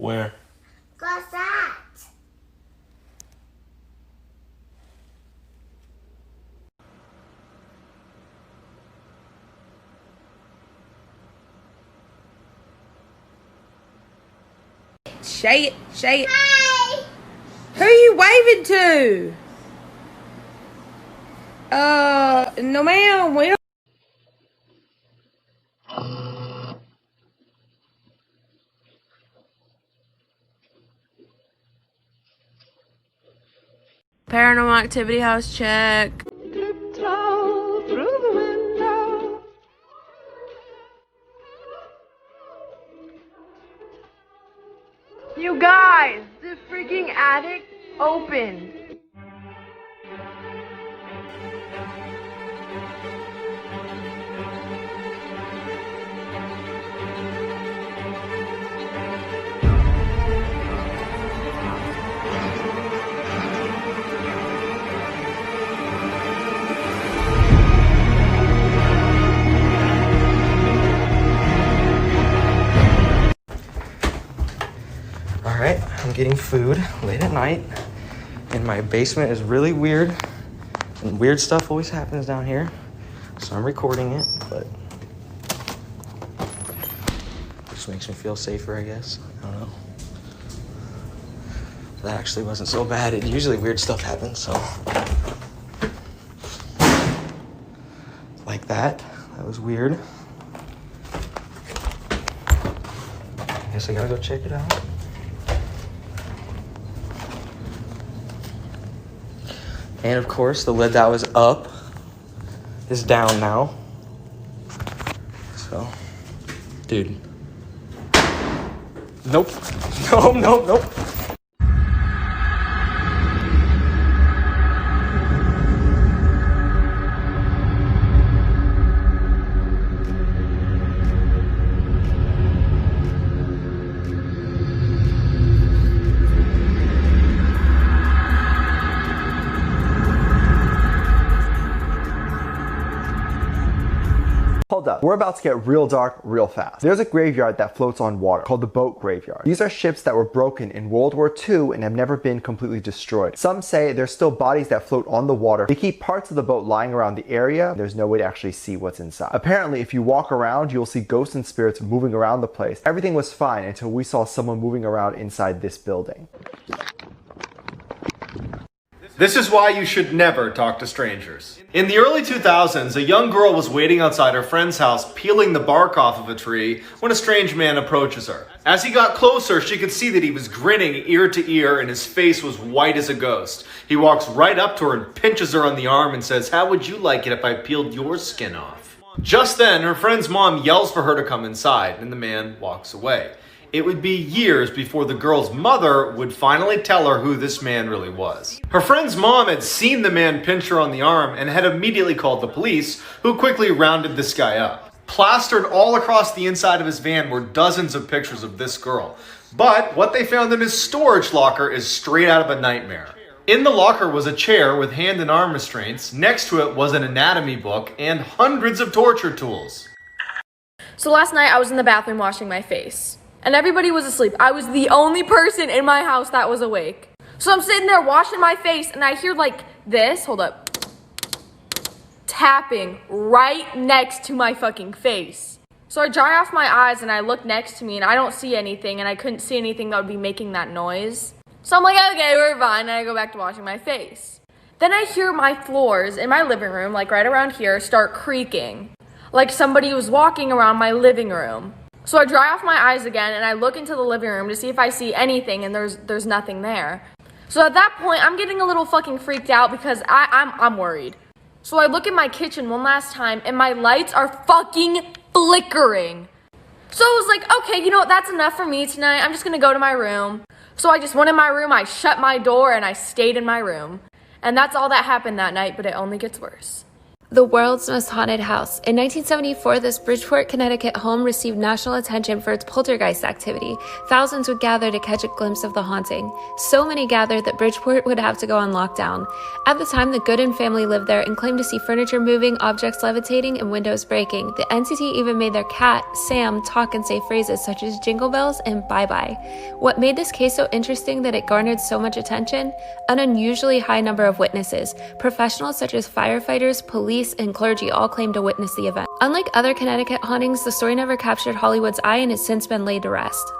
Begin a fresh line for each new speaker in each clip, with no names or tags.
Where?
What's that?
Say it, say it.
Hi.
Who are you waving to? No ma'am, we don't. Paranormal activity house check.
Tiptoe through the window. You guys, the freaking attic opened.
Alright, I'm getting food late at night. And my basement is really weird. And weird stuff always happens down here. So I'm recording it, but just makes me feel safer, I guess. I don't know. That actually wasn't so bad. Usually weird stuff happens, so. Like that. That was weird. Guess I gotta go check it out. And of course, the lid that was up is down now. So, dude. Nope. Nope.
Hold up, we're about to get real dark real fast. There's a graveyard that floats on water called the boat graveyard. These are ships that were broken in World War II and have never been completely destroyed. Some say there's still bodies that float on the water. They keep parts of the boat lying around the area. There's no way to actually see what's inside. Apparently, if you walk around, you'll see ghosts and spirits moving around the place. Everything was fine until we saw someone moving around inside this building.
This is why you should never talk to strangers. In the early 2000s, a young girl was waiting outside her friend's house peeling the bark off of a tree when a strange man approaches her. As he got closer, she could see that he was grinning ear to ear and his face was white as a ghost. He walks right up to her and pinches her on the arm and says, "How would you like it if I peeled your skin off?" Just then, her friend's mom yells for her to come inside and the man walks away. It would be years before the girl's mother would finally tell her who this man really was. Her friend's mom had seen the man pinch her on the arm and had immediately called the police, who quickly rounded this guy up. Plastered all across the inside of his van were dozens of pictures of this girl. But what they found in his storage locker is straight out of a nightmare. In the locker was a chair with hand and arm restraints. Next to it was an anatomy book and hundreds of torture tools.
So last night I was in the bathroom washing my face. And everybody was asleep. I was the only person in my house that was awake. So I'm sitting there washing my face and I hear like this, hold up, tapping right next to my fucking face. So I dry off my eyes and I look next to me and I don't see anything and I couldn't see anything that would be making that noise. So I'm like, okay, we're fine. And I go back to washing my face. Then I hear my floors in my living room, like right around here, start creaking. Like somebody was walking around my living room. So I dry off my eyes again and I look into the living room to see if I see anything and there's nothing there. So at that point, I'm getting a little fucking freaked out because I'm worried. So I look in my kitchen one last time and my lights are fucking flickering. So I was like, okay, you know what, that's enough for me tonight. I'm just gonna go to my room. So I just went in my room, I shut my door and I stayed in my room. And that's all that happened that night, but it only gets worse.
The world's most haunted house. In 1974, this Bridgeport, Connecticut home received national attention for its poltergeist activity. Thousands would gather to catch a glimpse of the haunting. So many gathered that Bridgeport would have to go on lockdown. At the time, the Gooden family lived there and claimed to see furniture moving, objects levitating, and windows breaking. The entity even made their cat, Sam, talk and say phrases such as jingle bells and bye-bye. What made this case so interesting that it garnered so much attention? An unusually high number of witnesses. Professionals such as firefighters, police, and clergy all claimed to witness the event. Unlike other Connecticut hauntings, the story never captured Hollywood's eye and has since been laid to rest.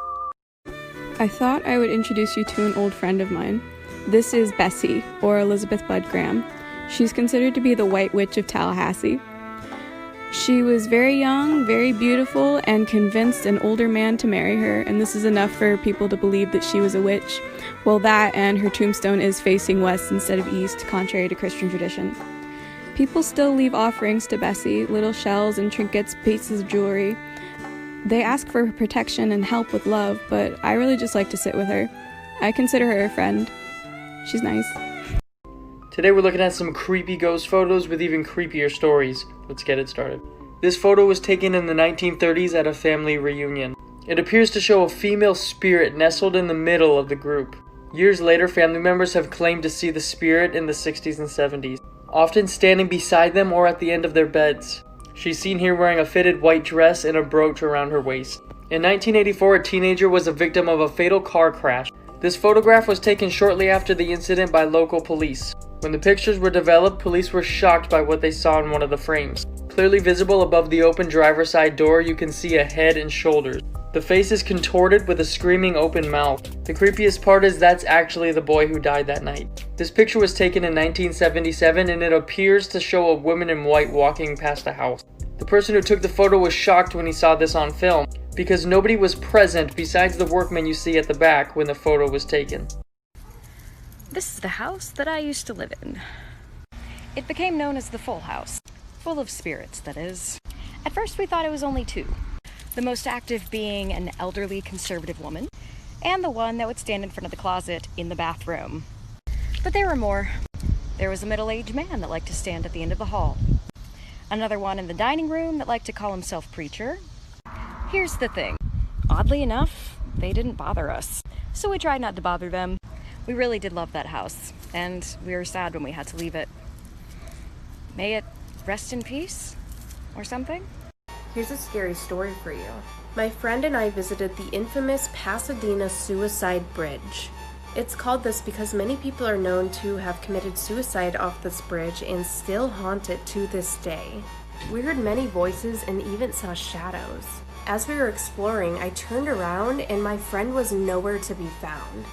I thought I would introduce you to an old friend of mine. This is Bessie, or Elizabeth Budd Graham. She's considered to be the White Witch of Tallahassee. She was very young, very beautiful, and convinced an older man to marry her, and this is enough for people to believe that she was a witch. Well, that and her tombstone is facing west instead of east, contrary to Christian tradition. People still leave offerings to Bessie, little shells and trinkets, pieces of jewelry. They ask for protection and help with love, but I really just like to sit with her. I consider her a friend. She's nice.
Today we're looking at some creepy ghost photos with even creepier stories. Let's get it started. This photo was taken in the 1930s at a family reunion. It appears to show a female spirit nestled in the middle of the group. Years later, family members have claimed to see the spirit in the 60s and 70s, often standing beside them or at the end of their beds. She's seen here wearing a fitted white dress and a brooch around her waist. In 1984, a teenager was a victim of a fatal car crash. This photograph was taken shortly after the incident by local police. When the pictures were developed, police were shocked by what they saw in one of the frames. Clearly visible above the open driver's side door, you can see a head and shoulders. The face is contorted with a screaming open mouth. The creepiest part is that's actually the boy who died that night. This picture was taken in 1977 and it appears to show a woman in white walking past a house. The person who took the photo was shocked when he saw this on film because nobody was present besides the workmen you see at the back when the photo was taken.
This is the house that I used to live in. It became known as the Full House. Full of spirits, that is. At first we thought it was only two. The most active being an elderly conservative woman, and the one that would stand in front of the closet in the bathroom. But there were more. There was a middle-aged man that liked to stand at the end of the hall. Another one in the dining room that liked to call himself preacher. Here's the thing. Oddly enough, they didn't bother us. So we tried not to bother them. We really did love that house, and we were sad when we had to leave it. May it rest in peace, or something?
Here's a scary story for you. My friend and I visited the infamous Pasadena Suicide Bridge. It's called this because many people are known to have committed suicide off this bridge and still haunt it to this day. We heard many voices and even saw shadows. As we were exploring, I turned around and my friend was nowhere to be found.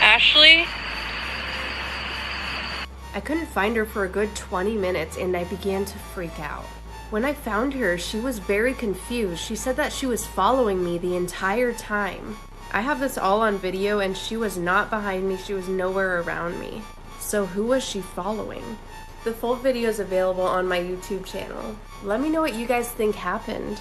Ashley?
I couldn't find her for a good 20 minutes and I began to freak out. When I found her, she was very confused. She said that she was following me the entire time. I have this all on video and she was not behind me. She was nowhere around me. So who was she following? The full video is available on my YouTube channel. Let me know what you guys think happened.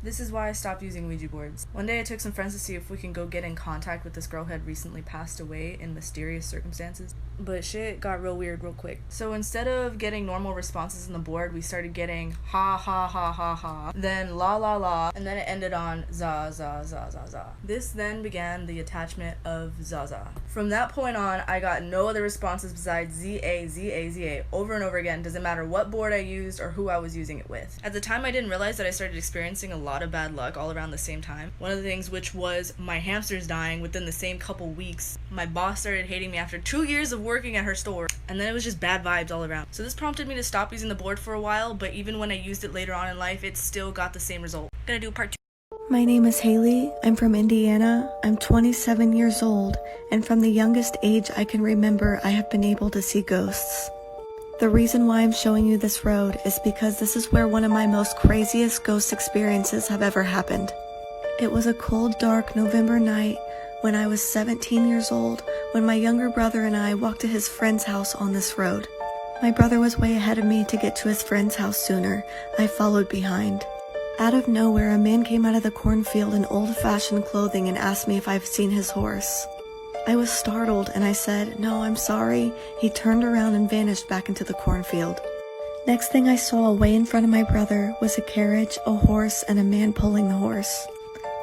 This is why I stopped using Ouija boards. One day I took some friends to see if we can go get in contact with this girl who had recently passed away in mysterious circumstances. But shit got real weird real quick. So instead of getting normal responses on the board, we started getting ha ha ha ha ha, then la la la, and then it ended on za za za za za. This then began the attachment of Zaza. From that point on, I got no other responses besides ZA, ZA, ZA over and over again. Doesn't matter what board I used or who I was using it with. At the time, I didn't realize that I started experiencing a lot of bad luck all around the same time. One of the things which was my hamsters dying within the same couple weeks. My boss started hating me after 2 years of working at her store, and then it was just bad vibes all around. So this prompted me to stop using the board for a while, but even when I used it later on in life, it still got the same result. I'm gonna do part 2.
My name is Haley. I'm from Indiana. I'm 27 years old, and from the youngest age I can remember, I have been able to see ghosts. The reason why I'm showing you this road is because this is where one of my most craziest ghost experiences have ever happened. It was a cold, dark November night when I was 17 years old, when my younger brother and I walked to his friend's house on this road. My brother was way ahead of me to get to his friend's house sooner. I followed behind. Out of nowhere, a man came out of the cornfield in old-fashioned clothing and asked me if I've seen his horse. I was startled and I said, "No, I'm sorry." He turned around and vanished back into the cornfield. Next thing I saw away in front of my brother was a carriage, a horse, and a man pulling the horse.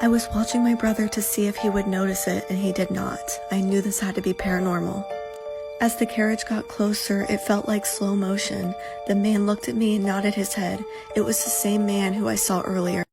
I was watching my brother to see if he would notice it, and he did not. I knew this had to be paranormal. As the carriage got closer, it felt like slow motion. The man looked at me and nodded his head. It was the same man who I saw earlier.